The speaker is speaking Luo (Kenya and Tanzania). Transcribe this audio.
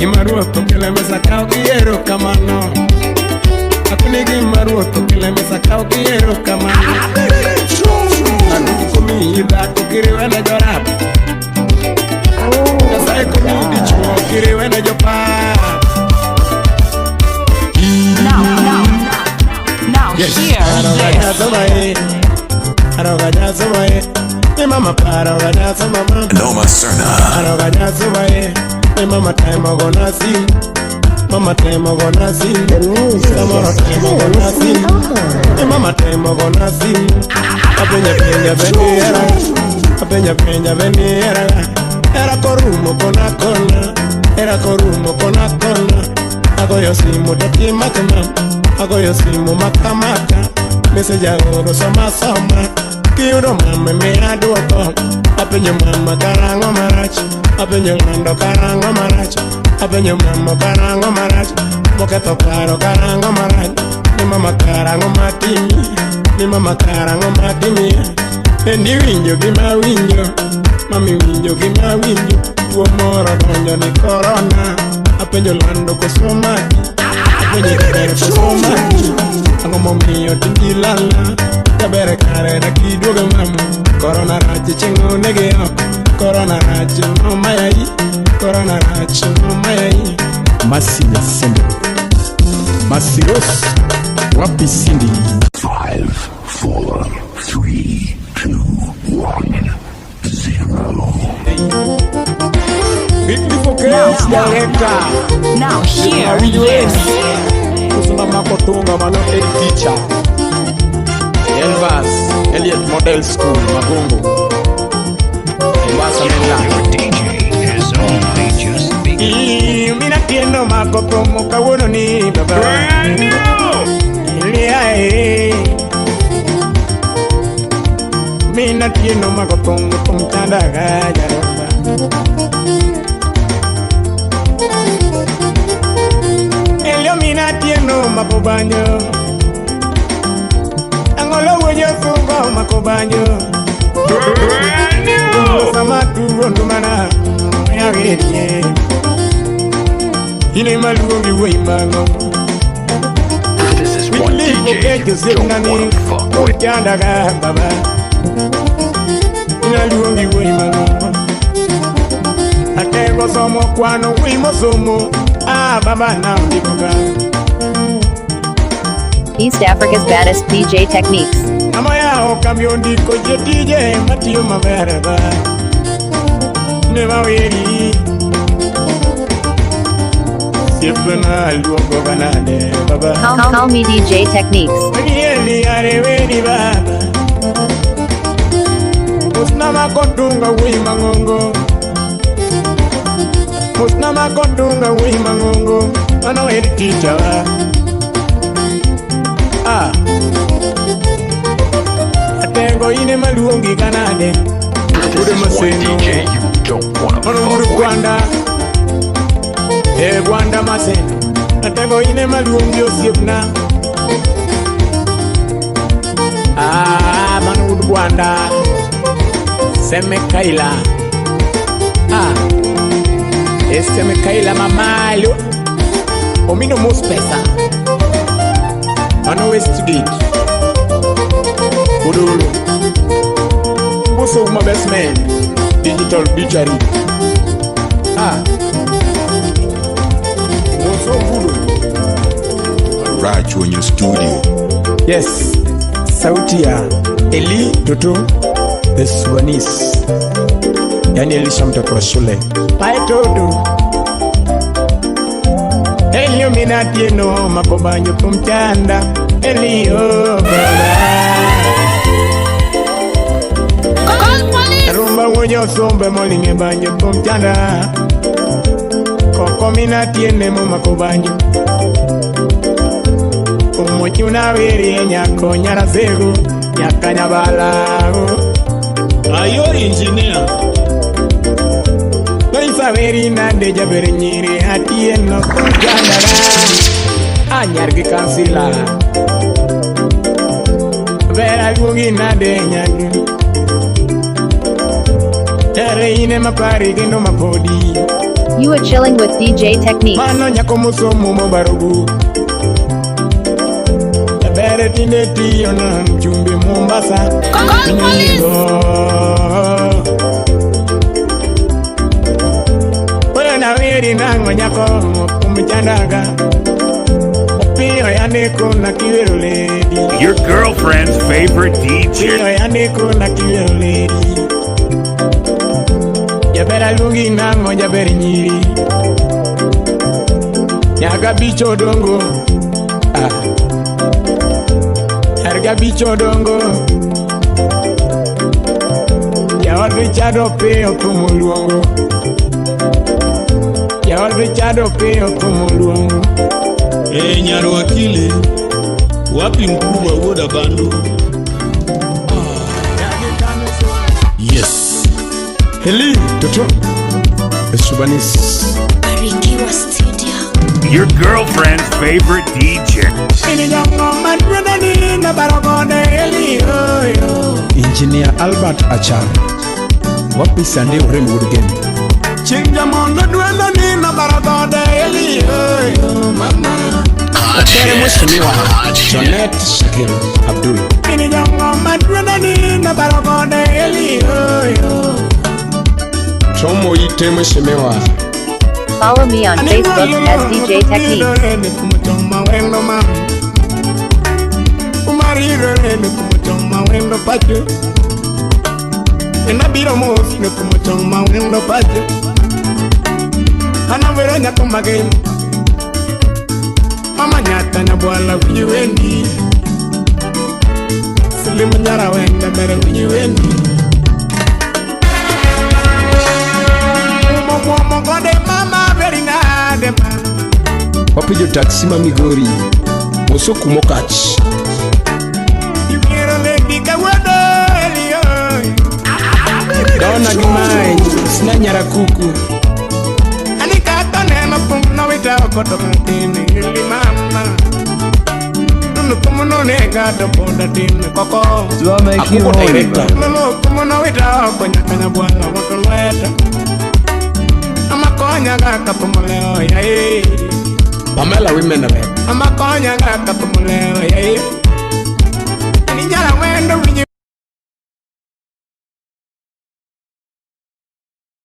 Gimaruoto kele mesa kao quiero kamano. Akuni gimaruoto kele mesa kao quiero kamano. Akuni komi ida kokiri wena jorab. Kasai komi dichuo kiri wena jopap. Now Yes. hear this. Arogajasobae, mama parogajasobama. Noma Serna. Arogajasobae, mama time gonna see. Mama time gonna see. Mama time gonna see. Mama time gonna see. Apenya beniera. Apenya beniera. Era korumo kona kona. Era korumo kona kona. Agoyo simu dati makama. Agoyo simu makamaka. Message agoro sama. Kiuro mama me aduoko. Apenyo mama karango marach. Apenyo ngando karango marach. Apenyo mama karango marach. Moketo paro karango marach. Ni mama karango matimi. Ni mama karango matimi. Endi winjo gima winjo. Mami winjo gima winjo. Tuo moro donjo ni corona. Apenyo lando kosomaki. Apenyo kere kosomaki. Ango momiyo tingilala. Tabere kare na kidogo mamu. Corona rachi chengo nege oko. Corona rachi no mayai. Corona rachi no mayai. Masinya Sindi. Masiros wapi Sindi? 5, 4, 3, 2, 1, 0. Beautiful case director. Now hear this. Kusuma makotunga mano teacher. Elvas, Elliot Model School, Magungu. Elvasa Mena. DJ is only just beginning. Mina tieno makopo moka wono ni baba. Brand new. Iliae. Mina tieno makopo moka mtanda gajaramba. Elio mina tieno makobanyo. Angolo wenye fungo makobanyo. Brand new. Sama tu ondumana. Yagerie. Ine maluongi wey mango. This is one DJ you don't wanna fuck with. Chandaga baba. Ine maluongi wey mango. Atego somo kwano wey mosomo. Ah baba na ndikuga. East Africa's baddest DJ techniques. Amaya okambio ndiko je DJ matiyo mabereba. Ne maweri. Sipna luongo banane baba. Call me DJ techniques. Eli areweli baba. Musna makotunga wey mangongo. Musna makotunga wey mangongo. Ano eri teacher. Ah. Atengo ine maluongi kanade. This is one DJ you don't wanna Ono fuck with. Rwanda. Rwanda maseno. Atengo ine maluongi osiepna. Ah, manu Rwanda. Seme Kaila. Ah. Seme Kaila mamalo. Omino mos pesa. Mano Westgate. Udulu. Boso my best man. Digital Butchery. Ah. Boso Udulu. Right when your studio. Yes. Sauti ya Eli Toto the Sudanese. Yani Elisha mtoto wa shule. Pai Toto. Elio minatieno makobanyo kumchanda. Elio baba. Rumba wonyo sombe molinge banyo kumchanda. Koko minatiene mo makobanyo. Umuchuna wiri nyako nyarasego. Nyakanya balago. Ayo engineer. Loisa veri nande jabere nyiri hatieno kumchandara. Anyargi kansila. Vera luongi nade nyagi. Tere ine mapari kendo mapodi. You are chilling with DJ Techniques. Mano nyako musomo mobarugu Bere tineti yona mchumbi Mombasa Call police! Oyo na wiri nango nyako kumichandaga Opio ya neko na kiwero lady Your girlfriend's favorite DJ. Opio ya neko na kiwero lady Jabera lungi nango jaberi nyiri Nyaga bicho dongo Erga bicho dongo Yawar bichado peo como luongo Yawar bichado peo como luongo Nyaro wakili, wapi mkubwa woda bandu? Yes Heli, toto Subanis Barikiwa Studio. Your girlfriend's favorite DJ. Engineer Albert Achar Wapi Sunday Urem Woodgen Chinja mondo duenda nina baragode eli mama Tere mweshimiwa Jonet Shakir Abdul Ini jongo maduenda nina baragode eli Chomo ite mweshimiwa Follow me on Facebook as DJ Techniques. Mama nyata na bwala ujiwendi Silimu nyara wenda mere ujiwendi Mokode mama veringa dema Wapijo taksima Migori Moso kumokach Yukiro leki kawado elio Dona gimai Sina nyara kuku Anika tonema pumna wita wakoto matini Ili mama Nunu kumuno nega Doponda dine koko Akuko director Nunu kumuno wita wakonyakanya buwana wakolweta Amakonya gaka pumuleo ya Pamela women rep Amakonya gaka pumuleo ya